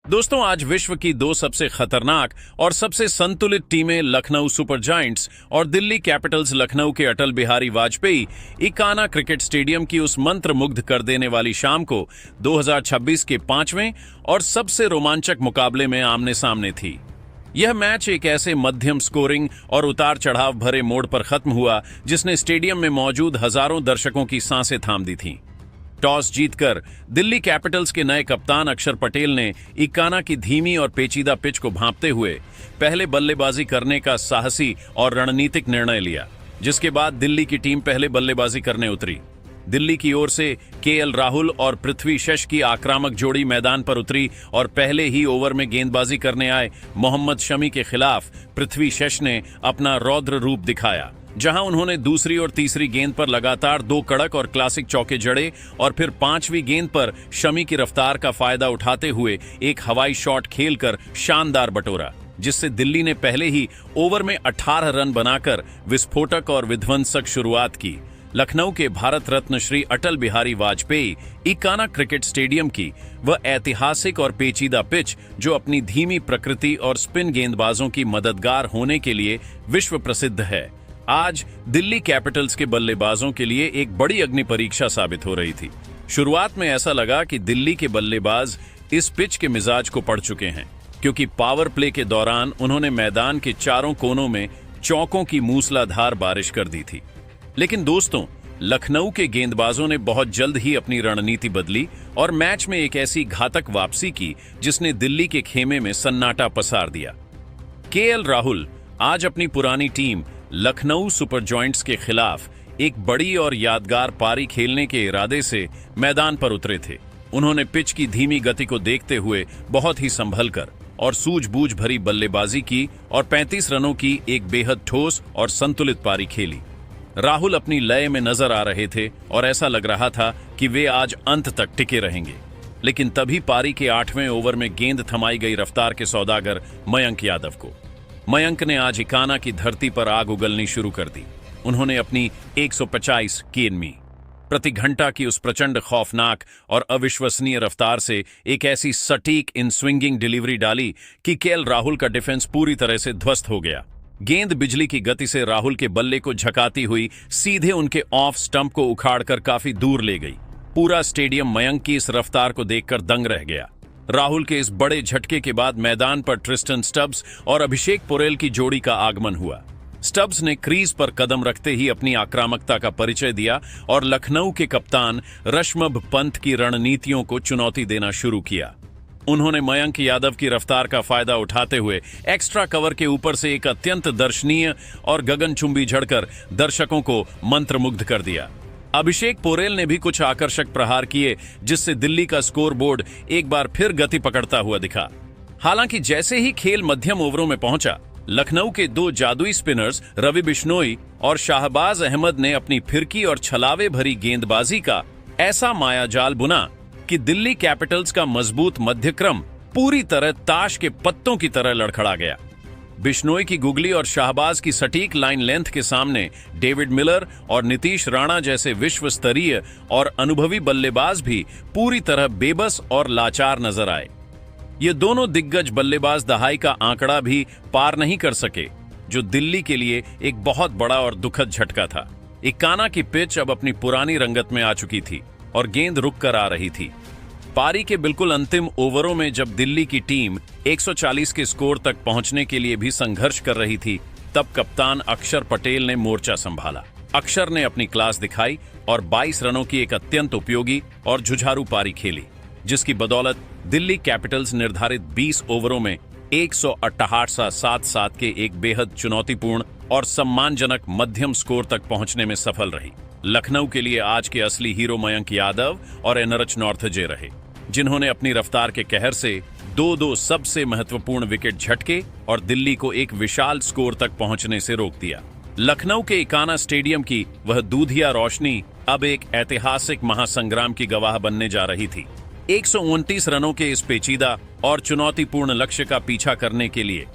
दोस्तों, आज विश्व की दो सबसे खतरनाक और सबसे संतुलित टीमें लखनऊ सुपर जायंट्स और दिल्ली कैपिटल्स लखनऊ के अटल बिहारी वाजपेयी इकाना क्रिकेट स्टेडियम की उस मंत्रमुग्ध कर देने वाली शाम को 2026 के 5वें और सबसे रोमांचक मुकाबले में आमने सामने थी। यह मैच एक ऐसे मध्यम स्कोरिंग और उतार चढ़ाव भरे मोड़ पर खत्म हुआ जिसने स्टेडियम में मौजूद हजारों दर्शकों की सांसें थाम दी थीं। टॉस जीतकर दिल्ली कैपिटल्स के नए कप्तान अक्षर पटेल ने इकाना की धीमी और पेचीदा पिच को भांपते हुए पहले बल्लेबाजी करने का साहसी और रणनीतिक निर्णय लिया, जिसके बाद दिल्ली की टीम पहले बल्लेबाजी करने उतरी। दिल्ली की ओर से केएल राहुल और पृथ्वी शश की आक्रामक जोड़ी मैदान पर उतरी और पहले ही ओवर में गेंदबाजी करने आए मोहम्मद शमी के खिलाफ पृथ्वी शश ने अपना रौद्र रूप दिखाया, जहां उन्होंने दूसरी और तीसरी गेंद पर लगातार 2 कड़क और क्लासिक चौके जड़े और फिर 5वीं गेंद पर शमी की रफ्तार का फायदा उठाते हुए एक हवाई शॉट खेलकर शानदार बटोरा, जिससे दिल्ली ने पहले ही ओवर में 18 रन बनाकर विस्फोटक और विध्वंसक शुरुआत की। लखनऊ के भारत रत्न श्री अटल बिहारी वाजपेयी इकाना क्रिकेट स्टेडियम की वह ऐतिहासिक और पेचीदा पिच, जो अपनी धीमी प्रकृति और स्पिन गेंदबाजों की मददगार होने के लिए विश्व प्रसिद्ध है, आज दिल्ली कैपिटल्स के बल्लेबाजों के लिए एक बड़ी अग्नि परीक्षा साबित हो रही थी। शुरुआत में ऐसा लगा कि दिल्ली के बल्लेबाज इस पिच के मिजाज को पढ़ चुके हैं, क्योंकि पावर प्ले के दौरान उन्होंने मैदान के चारों कोनों में चौकों की मूसलाधार बारिश कर दी थी। लेकिन दोस्तों, लखनऊ के गेंदबाजों ने बहुत जल्द ही अपनी रणनीति बदली और मैच में एक ऐसी घातक वापसी की जिसने दिल्ली के खेमे में सन्नाटा पसार दिया। केएल राहुल आज अपनी पुरानी टीम लखनऊ सुपर जायंट्स के खिलाफ एक बड़ी और यादगार पारी खेलने के इरादे से मैदान पर उतरे थे। उन्होंने पिच की धीमी गति को देखते हुए बहुत ही संभल कर और सूझबूझ भरी बल्लेबाजी की और 35 रनों की एक बेहद ठोस और संतुलित पारी खेली। राहुल अपनी लय में नजर आ रहे थे और ऐसा लग रहा था कि वे आज अंत तक टिके रहेंगे। लेकिन तभी पारी के 8वें ओवर में गेंद थमाई गई रफ्तार के सौदागर मयंक यादव को। मयंक ने आज इकाना की धरती पर आग उगलनी शुरू कर दी। उन्होंने अपनी 150 किमी प्रति घंटा की उस प्रचंड खौफनाक और अविश्वसनीय रफ्तार से एक ऐसी सटीक इन स्विंगिंग डिलीवरी डाली कि केएल राहुल का डिफेंस पूरी तरह से ध्वस्त हो गया। गेंद बिजली की गति से राहुल के बल्ले को झकाती हुई सीधे उनके ऑफ स्टंप को उखाड़कर काफी दूर ले गई। पूरा स्टेडियम मयंक की इस रफ्तार को देखकर दंग रह गया। राहुल के इस बड़े झटके के बाद मैदान पर ट्रिस्टन स्टब्स और अभिषेक पोरेल की जोड़ी का आगमन हुआ। स्टब्स ने क्रीज पर कदम रखते ही अपनी आक्रामकता का परिचय दिया और लखनऊ के कप्तान ऋषभ पंत की रणनीतियों को चुनौती देना शुरू किया। उन्होंने मयंक यादव की रफ्तार का फायदा उठाते हुए एक्स्ट्रा कवर के ऊपर से एक अत्यंत दर्शनीय और गगनचुंबी झड़कर दर्शकों को मंत्रमुग्ध कर दिया। अभिषेक पोरेल ने भी कुछ आकर्षक प्रहार किए, जिससे दिल्ली का स्कोर बोर्ड एक बार फिर गति पकड़ता हुआ दिखा। हालांकि जैसे ही खेल मध्यम ओवरों में पहुंचा, लखनऊ के 2 जादुई स्पिनर्स रवि बिश्नोई और शाहबाज अहमद ने अपनी फिरकी और छलावे भरी गेंदबाजी का ऐसा मायाजाल बुना कि दिल्ली कैपिटल्स का मजबूत मध्यक्रम पूरी तरह ताश के पत्तों की तरह लड़खड़ा गया। बिश्नोई की गुगली और शाहबाज की सटीक लाइन लेंथ के सामने डेविड मिलर और नीतीश राणा जैसे विश्व स्तरीय और अनुभवी बल्लेबाज भी पूरी तरह बेबस और लाचार नजर आए। ये दोनों दिग्गज बल्लेबाज दहाई का आंकड़ा भी पार नहीं कर सके, जो दिल्ली के लिए एक बहुत बड़ा और दुखद झटका था। इकाना की पिच अब अपनी पुरानी रंगत में आ चुकी थी और गेंद रुक कर आ रही थी। पारी के बिल्कुल अंतिम ओवरों में जब दिल्ली की टीम 140 के स्कोर तक पहुंचने के लिए भी संघर्ष कर रही थी, तब कप्तान अक्षर पटेल ने मोर्चा संभाला। अक्षर ने अपनी क्लास दिखाई और 22 रनों की एक अत्यंत उपयोगी और जुझारू पारी खेली, जिसकी बदौलत दिल्ली कैपिटल्स निर्धारित 20 ओवरों में 168 के एक बेहद चुनौतीपूर्ण और सम्मानजनक मध्यम स्कोर तक पहुंचने में सफल रही। लखनऊ के लिए आज के असली हीरो मयंक यादव और एनरच नॉर्थजे रहे, जिन्होंने अपनी रफ्तार के कहर से 2-2 सबसे महत्वपूर्ण विकेट झटके और दिल्ली को एक विशाल स्कोर तक पहुंचने से रोक दिया। लखनऊ के इकाना स्टेडियम की वह दूधिया रोशनी अब एक ऐतिहासिक महासंग्राम की गवाह बनने जा रही थी। 129 रनों के इस पेचीदा और चुनौतीपूर्ण लक्ष्य का पीछा करने के लिए